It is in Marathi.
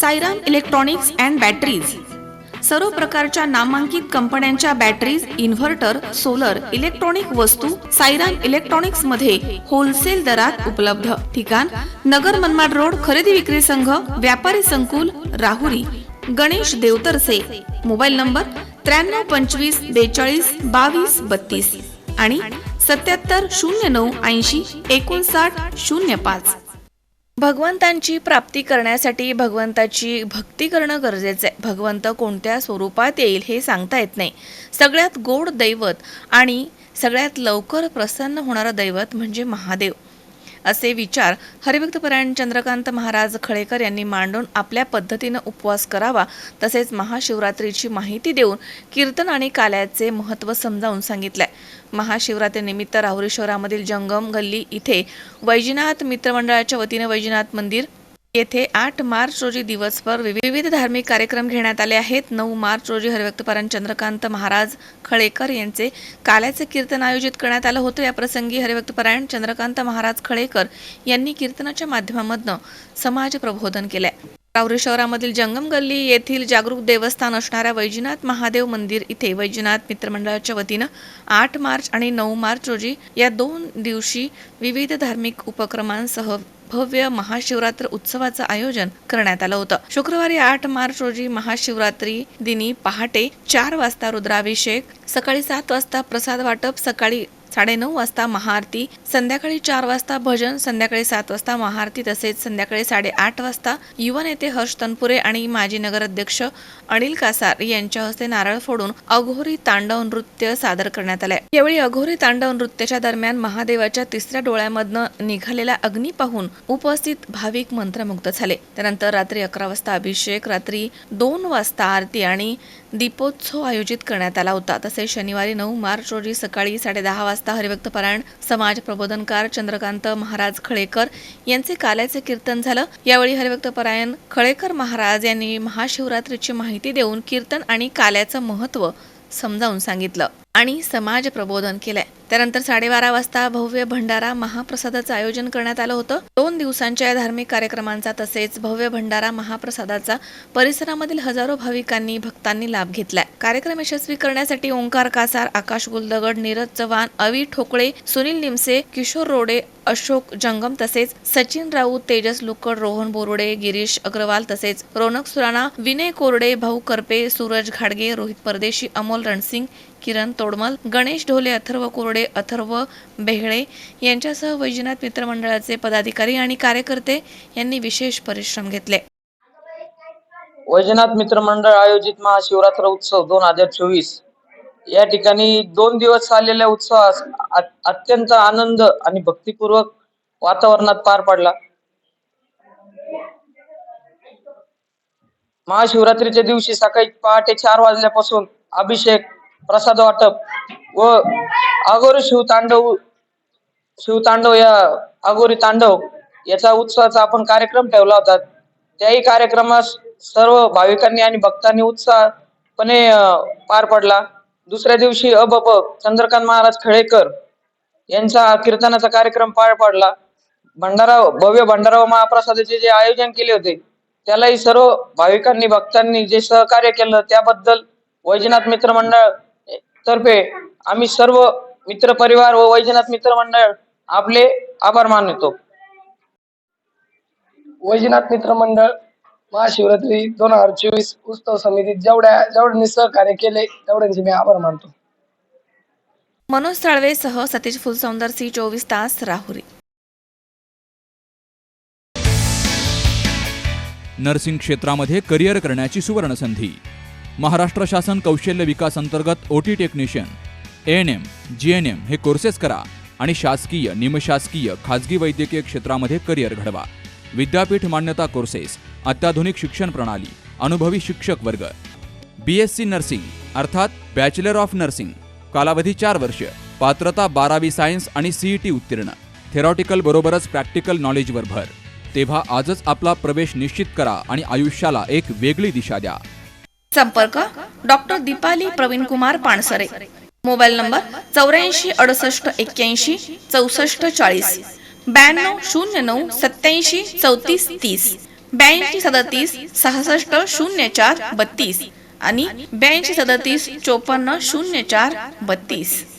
साईराम इलेक्ट्रॉनिक्स अँड बॅटरीज सर्व प्रकारच्या नामांकित कंपन्यांच्या बॅटरीज, इन्व्हर्टर, सोलर, इलेक्ट्रॉनिक वस्तू साईराम इलेक्ट्रॉनिक्स मध्ये होलसेल दरात उपलब्ध. ठिकाण नगर मनमाड रोड, खरेदी विक्री संघ, व्यापारी संकुल, राहुरी. गणेश देवतरसे. मोबाईल नंबर 93 25 42 22 32 आणि 77 09 80 59 05. भगवंतांची प्राप्ती करण्यासाठी भगवंताची भक्ती करणं गरजेचं आहे. भगवंत कोणत्या स्वरूपात येईल हे सांगता येत नाही. सगळ्यात गोड दैवत आणि सगळ्यात लवकर प्रसन्न होणारं दैवत म्हणजे महादेव, असे विचार हरिभक्तपरायण चंद्रकांत महाराज खळेकर यांनी मांडून आपल्या पद्धतीनं उपवास करावा, तसेच महाशिवरात्रीची माहिती देऊन कीर्तन आणि काल्याचे महत्त्व समजावून सांगितलंय. महाशिवरात्रीनिमित्त राहुरी शहरामधील जंगम गल्ली इथे वैजनाथ मित्रमंडळाच्या वतीने वैजनाथ मंदिर येथे 8 मार्च रोजी दिवसभर विविध धार्मिक कार्यक्रम घेण्यात आले आहेत. 9 मार्च रोजी हरिभक्तपरायण चंद्रकांत महाराज खळेकर यांचे काल्याचे कीर्तन आयोजित करण्यात आलं होतं. या प्रसंगी हरिभक्तपरायण चंद्रकांत महाराज खळेकर यांनी कीर्तनाच्या माध्यमातून समाज प्रबोधन केलंय. राहुरी शहरामधील जंगम गल्ली येथील जागरूक देवस्थान असणाऱ्या वैजनाथ महादेव मंदिर इथे वैजनाथ मित्रमंडळाच्या वतीनं 8 मार्च आणि 9 मार्च रोजी या 2 दिवशी विविध धार्मिक उपक्रमांसह भव्य महाशिवरात्र उत्सवाचं आयोजन करण्यात आलं होतं. शुक्रवारी 8 मार्च रोजी महाशिवरात्री दिनी पहाटे 4 वाजता रुद्राभिषेक, सकाळी 7 वाजता प्रसाद वाटप, सकाळी 9:30 वाजता महाआरती, संध्याकाळी 4 वाजता भजन, संध्याकाळी 7 वाजता महाआरती, तसेच संध्याकाळी 8:30 वाजता युवा नेते हर्ष तनपुरे आणि माजी नगराध्यक्ष अनिल कासार यांच्या हस्ते नारळ फोडून अघोरी तांडव नृत्य सादर करण्यात आले. यावेळी अघोरी तांडव नृत्याच्या दरम्यान महादेवाच्या 3ऱ्या डोळ्यामधनं निघालेला अग्नी पाहून उपस्थित भाविक मंत्रमुग्ध झाले. त्यानंतर रात्री 11 वाजता अभिषेक, रात्री 2 वाजता आरती आणि दीपोत्सव आयोजित करण्यात आला होता. तसेच शनिवारी 9 मार्च रोजी सकाळी 10:30 वाजता हरिभक्तपरायण समाज प्रबोधनकार चंद्रकांत महाराज खळेकर यांचे काल्याचे कीर्तन झालं. यावेळी हरिभक्तपरायण खळेकर महाराज यांनी महाशिवरात्रीची माहिती देऊन कीर्तन आणि काल्याचं महत्त्व समजावून सांगितलं आणि समाज प्रबोधन केलंय. त्यानंतर 12:30 वाजता भव्य भंडारा महाप्रसादाचं आयोजन करण्यात आलं होतं. 2 दिवसांच्या या धार्मिक कार्यक्रमांचा तसेच भव्य भंडारा महाप्रसादाचा परिसरामधील हजारो भाविकांनी भक्तांनी लाभ घेतलाय. कार्यक्रम यशस्वी करण्यासाठी ओंकार कासार, आकाश गुलदगड, नीरज चव्हाण, अवी ठोकळे, सुनील निमसे, किशोर रोडे, अशोक जंगम तसेच सचिन राऊत, तेजस लुकड, रोहन बोरुडे, गिरीश अग्रवाल तसेच रोनक सुराणा, विनय कोरडे, भाऊ करपे, सूरज घाडगे, रोहित परदेशी, अमोल रणसिंग, किरण तोडमल, गणेश ढोले, अथर्व कोरडे, अथर्व बेहळे यांच्यासह वैजनाथ मित्रमंडळाचे पदाधिकारी आणि कार्यकर्ते यांनी विशेष परिश्रम घेतले. वैजनाथ मित्रमंडळ आयोजित महाशिवरात्र उत्सव 2024 या ठिकाणी 2 दिवस चाललेल्या उत्सवास अत्यंत आनंद आणि भक्तिपूर्वक वातावरणात पार पडला. महाशिवरात्रीच्या दिवशी सकाळी पहाटे 4 वाजल्यापासून अभिषेक, प्रसाद वाटप व अघोरी शिवतांडव या अघोरी तांडव याचा उत्सवाचा आपण कार्यक्रम ठेवला होता. त्याही कार्यक्रमास सर्व भाविकांनी आणि भक्तांनी उत्साहपणे पार पडला. दुसऱ्या दिवशी चंद्रकांत महाराज खळेकर यांचा कीर्तनाचा कार्यक्रम पार पडला. भव्य भंडारा व महाप्रसादाचे जे आयोजन केले होते त्यालाही सर्व भाविकांनी भक्तांनी जे सहकार्य केलं त्याबद्दल वैजनाथ मित्रमंडळ तर्फे आम्ही सर्व मित्र परिवार व वैजनाथ मित्रमंडळ आपले आभार मानतो. वैजनाथ मित्रमंडळ महाशिवरात्री 2024 उत्सव समितीत जेवढ्यांनी सहकार्य केले तेवढ्यांचे मी आभार मानतो. मनोज साळवे सह सतीश फुलसौंदर, सी 24 तास, राहुरी. नर्सिंग क्षेत्रामध्ये करिअर करण्याची सुवर्ण संधी. महाराष्ट्र शासन कौशल्य विकास अंतर्गत ओटी टेक्निशियन, ANM, GNM हे कोर्सेस करा आणि शासकीय, निमशासकीय, खाजगी वैद्यकीय क्षेत्रामध्ये करिअर घडवा. विद्यापीठ मान्यता कोर्सेस, अत्याधुनिक शिक्षण प्रणाली, अनुभवी शिक्षक वर्ग. BSc नर्सिंग अर्थात बॅचलर ऑफ नर्सिंग, कालावधी 4 वर्ष, पात्रता 12वी सायन्स आणि CET उत्तीर्ण. थेरॉटिकल बरोबरच प्रॅक्टिकल नॉलेजवर भर. तेव्हा आजच आपला प्रवेश निश्चित करा आणि आयुष्याला एक वेगळी दिशा द्या. संपर्क doctor Deepali Praveen Kumar Pansare. Mobile number 84 68 81 64 40, 92 09 87 34 30. 8237660432 आणि 8237540432.